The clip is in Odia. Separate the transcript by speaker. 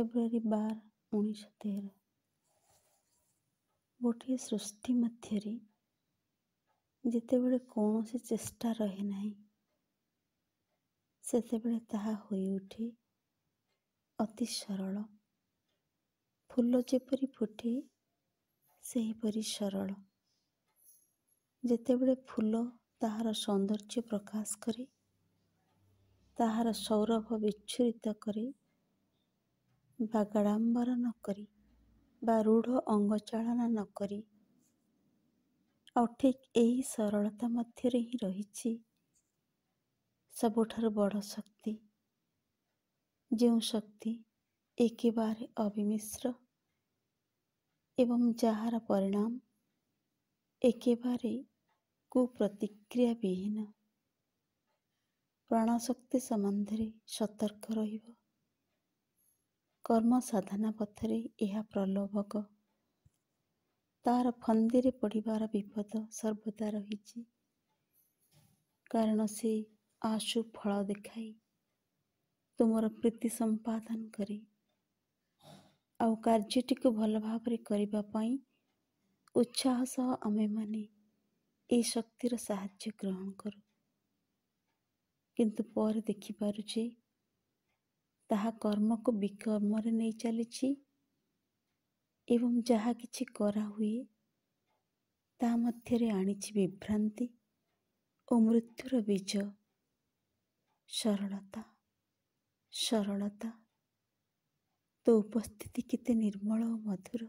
Speaker 1: ଫେବୃଆରୀ 12, 1913। ଗୋଟିଏ ସୃଷ୍ଟି ମଧ୍ୟରେ ଯେତେବେଳେ କୌଣସି ଚେଷ୍ଟା ରହେ ନାହିଁ, ସେତେବେଳେ ତାହା ହୋଇଉଠେ ଅତି ସରଳ। ଫୁଲ ଯେପରି ଫୁଟେ ସେହିପରି ସରଳ। ଯେତେବେଳେ ଫୁଲ ତାହାର ସୌନ୍ଦର୍ଯ୍ୟ ପ୍ରକାଶ କରେ, ତାହାର ସୌରଭ ବିଚ୍ଛୁରିତ କରେ ବା ଗାଡ଼ମ୍ବର ନ କରି ବା ରୂଢ଼ ଅଙ୍ଗଚାଳନା ନ କରି, ଆଉ ଠିକ୍ ଏହି ସରଳତା ମଧ୍ୟରେ ହିଁ ରହିଛି ସବୁଠାରୁ ବଡ଼ ଶକ୍ତି, ଯେଉଁ ଶକ୍ତି ଏକେବାରେ ଅବିମିଶ୍ର ଏବଂ ଯାହାର ପରିଣାମ ଏକେବାରେ କୁପ୍ରତିକ୍ରିୟା ବିହୀନ। ପ୍ରାଣଶକ୍ତି ସମ୍ବନ୍ଧରେ ସତର୍କ ରହିବ। କର୍ମ ସାଧନା ପଥରେ ଏହା ପ୍ରଲୋଭକ। ତାହାର ଫନ୍ଦିରେ ପଡ଼ିବାର ବିପଦ ସର୍ବଦା ରହିଛି, କାରଣ ସେ ଆଶୁ ଫଳ ଦେଖାଇ ତୁମର ପ୍ରୀତି ସମ୍ପାଦନ କରେ। ଆଉ କାର୍ଯ୍ୟଟିକୁ ଭଲ ଭାବରେ କରିବା ପାଇଁ ଉତ୍ସାହ ସହ ଆମେମାନେ ଏହି ଶକ୍ତିର ସାହାଯ୍ୟ ଗ୍ରହଣ କରୁ, କିନ୍ତୁ ପରେ ଦେଖିପାରୁଛେ ତାହା କର୍ମକୁ ବିକର୍ମରେ ନେଇ ଚାଲିଛି ଏବଂ ଯାହା କିଛି କରାହୁଏ ତାହା ମଧ୍ୟରେ ଆଣିଛି ବିଭ୍ରାନ୍ତି ଓ ମୃତ୍ୟୁର ବୀଜ। ସରଳତା, ସରଳତା, ତୋ ଉପସ୍ଥିତି କେତେ ନିର୍ମଳ ଓ ମଧୁର।